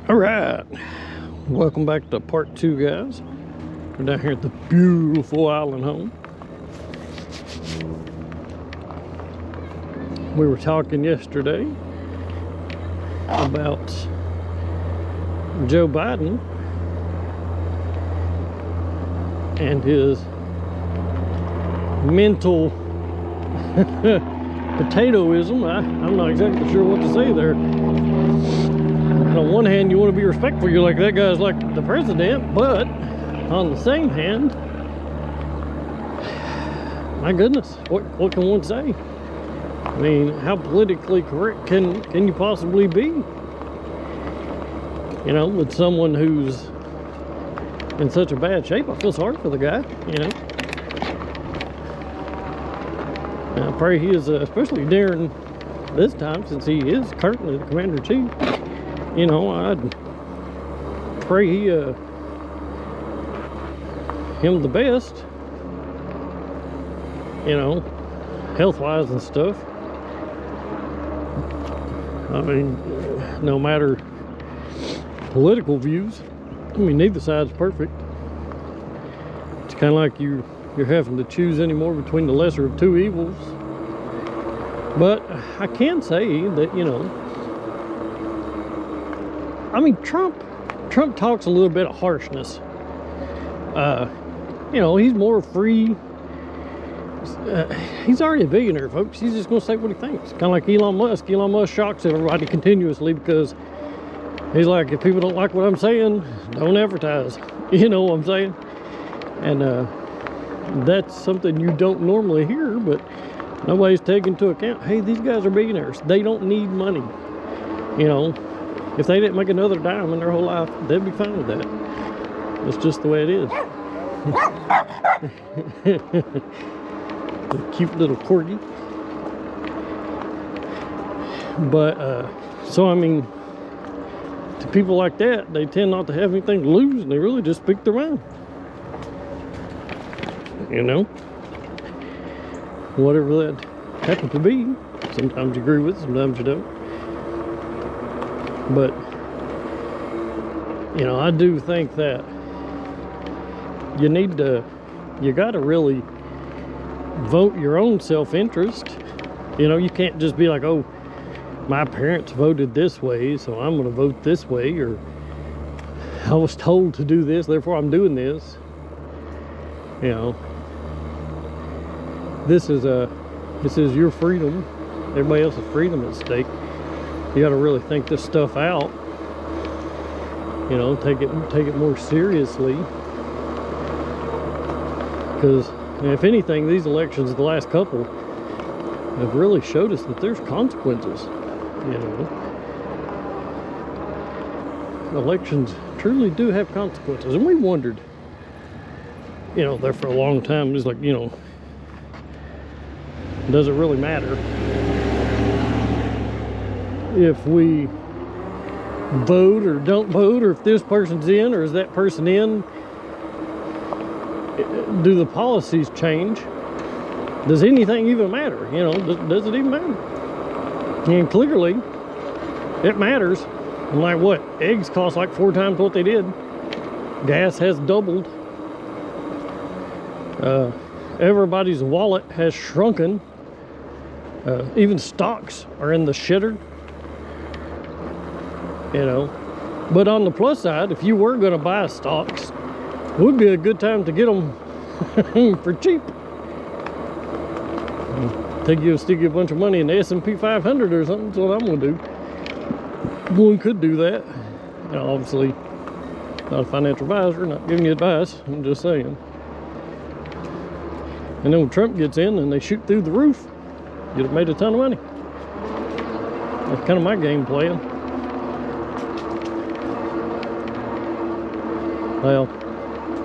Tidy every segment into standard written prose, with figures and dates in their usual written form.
All right, welcome back to part 2, guys. We're down here at the beautiful island home. We were talking yesterday about Joe Biden and his mental potatoism. I'm not exactly sure what to say there. On one hand, you want to be respectful. You're like, that guy's like the president. But on the same hand, my goodness, what can one say? I mean, how politically correct can you possibly be? You know, with someone who's in such a bad shape. I feel sorry for the guy, you know. And I pray he is, especially during this time, since he is currently the commander-in-chief, you know, I'd pray him the best, you know, health-wise and stuff. I mean, no matter political views, I mean, neither side's perfect. It's kind of like you're having to choose anymore between the lesser of two evils. But I can say that, you know, I mean, Trump talks a little bit of harshness. You know, he's more free. He's already a billionaire, folks. He's just going to say what he thinks. Kind of like Elon Musk. Elon Musk shocks everybody continuously because he's like, if people don't like what I'm saying, don't advertise. You know what I'm saying? And that's something you don't normally hear, but nobody's taking into account. Hey, these guys are billionaires. They don't need money. You know, if they didn't make another dime in their whole life, they'd be fine with that. It's just the way it is. The cute little corgi. But, so I mean, to people like that, they tend not to have anything to lose, and they really just speak their mind. You know? Whatever that happens to be. Sometimes you agree with it, sometimes you don't. But, you know, I do think that you gotta really vote your own self-interest. You know, you can't just be like, oh, my parents voted this way, so I'm gonna vote this way, or I was told to do this, therefore I'm doing this. You know, this is your freedom. Everybody else's freedom at stake. You got to really think this stuff out. You know, take it more seriously. Because if anything, these elections, the last couple, have really showed us that there's consequences. You know, elections truly do have consequences, and we wondered, you know, there for a long time. It's like, you know, does it really matter if we vote or don't vote, or if this person's in or is that person in? Do the policies change? Does anything even matter? You know, does it even matter? And clearly it matters. And like, what, eggs cost like 4 times what they did. Gas has doubled. Everybody's wallet has shrunken. Even stocks are in the shitter. You know, but on the plus side, if you were going to buy stocks, it would be a good time to get them for cheap. Stick you a bunch of money in the S&P 500 or something. That's what I'm going to do. One could do that. You know, obviously, not a financial advisor, not giving you advice. I'm just saying. And then when Trump gets in and they shoot through the roof, you'd have made a ton of money. That's kind of my game plan. Well,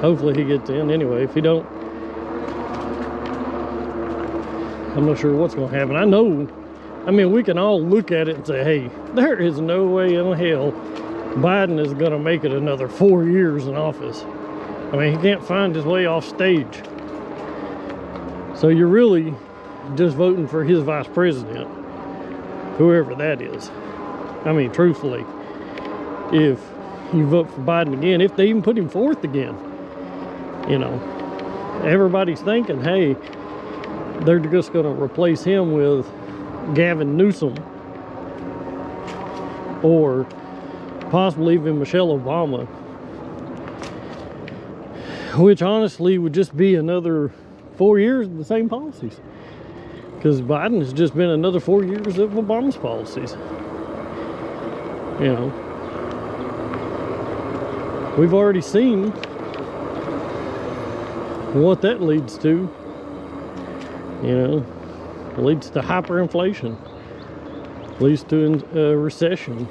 hopefully he gets in anyway. If he don't, I'm not sure what's going to happen. I mean, we can all look at it and say, hey, there is no way in hell Biden is going to make it another 4 years in office. I mean, he can't find his way off stage. So you're really just voting for his vice president, whoever that is. I mean, truthfully, if you vote for Biden again, if they even put him forth again. You know, everybody's thinking, hey, they're just going to replace him with Gavin Newsom or possibly even Michelle Obama, which honestly would just be another 4 years of the same policies, because Biden has just been another 4 years of Obama's policies. You know, we've already seen what that leads to. You know, it leads to hyperinflation, leads to a recession,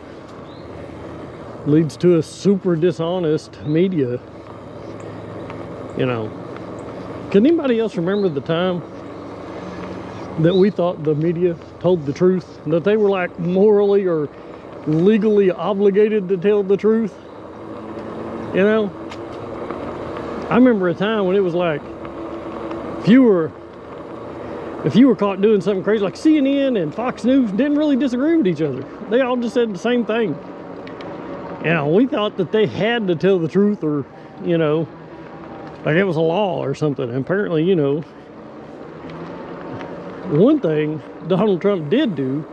leads to a super dishonest media. You know, can anybody else remember the time that we thought the media told the truth, that they were like morally or legally obligated to tell the truth? You know, I remember a time when it was like, if you were caught doing something crazy, like CNN and Fox News didn't really disagree with each other. They all just said the same thing. You know, we thought that they had to tell the truth, or, you know, like it was a law or something. And apparently, you know, one thing Donald Trump did do,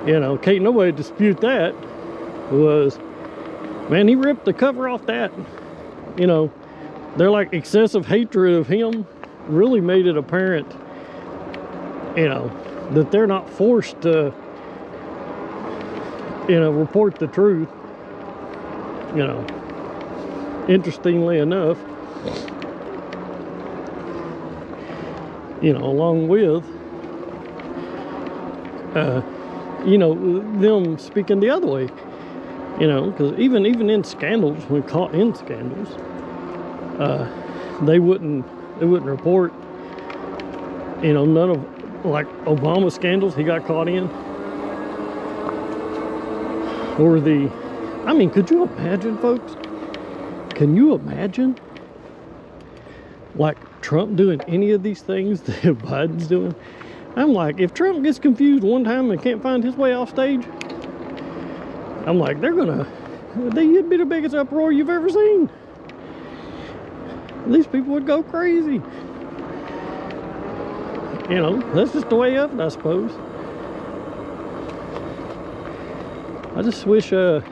you know, can't nobody dispute that, was, man, he ripped the cover off that. You know, their like excessive hatred of him really made it apparent, you know, that they're not forced to, you know, report the truth. You know, interestingly enough, you know, along with, you know, them speaking the other way, you know, because even in scandals, when caught in scandals, they wouldn't report, you know, none of, like, Obama scandals he got caught in, or the, I mean, could you imagine, folks? Can you imagine, like, Trump doing any of these things that Biden's doing? I'm like, if Trump gets confused one time and can't find his way off stage, I'm like, you'd be the biggest uproar you've ever seen. These people would go crazy. You know, that's just the way of it, I suppose. I just wish there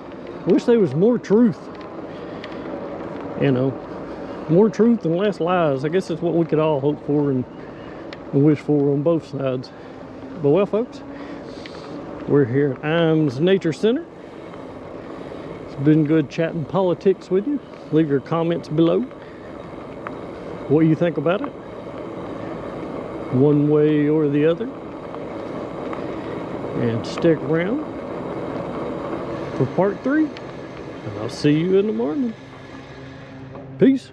was more truth. You know, more truth and less lies. I guess that's what we could all hope for and wish for on both sides. But well, folks, we're here at Ijams Nature Center. It's been good chatting politics with you. Leave your comments below. What you think about it, one way or the other. And stick around for part 3. And I'll see you in the morning. Peace.